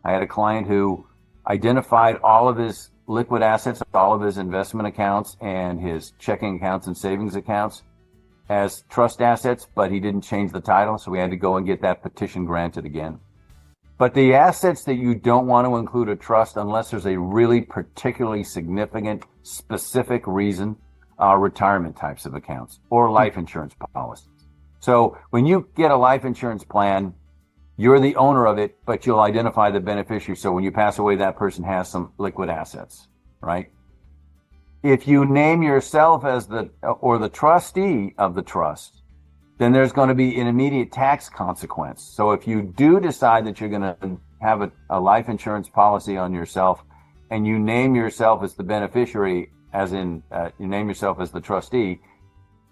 I had a client who identified all of his liquid assets, all of his investment accounts and his checking accounts and savings accounts as trust assets, but he didn't change the title, so we had to go and get that petition granted again. But the assets that you don't want to include a trust unless there's a really particularly significant, specific reason are retirement types of accounts or life insurance policies. So when you get a life insurance plan, you're the owner of it, but you'll identify the beneficiary. So when you pass away, that person has some liquid assets, right? If you name yourself as the trustee of the trust, then there's going to be an immediate tax consequence. So if you do decide that you're going to have a life insurance policy on yourself and you name yourself as the beneficiary, as in you name yourself as the trustee,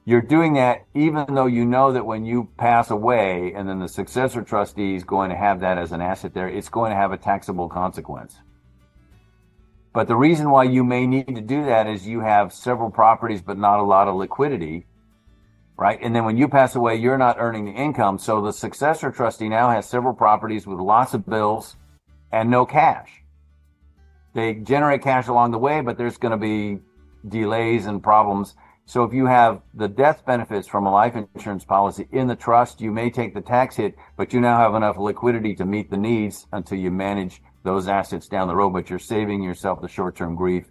you're doing that even though you know that when you pass away and then the successor trustee is going to have that as an asset there, it's going to have a taxable consequence. But the reason why you may need to do that is you have several properties but not a lot of liquidity, right? And then when you pass away, you're not earning the income. So the successor trustee now has several properties with lots of bills and no cash. They generate cash along the way, but there's going to be delays and problems. So if you have the death benefits from a life insurance policy in the trust, you may take the tax hit, but you now have enough liquidity to meet the needs until you manage those assets down the road, but you're saving yourself the short-term grief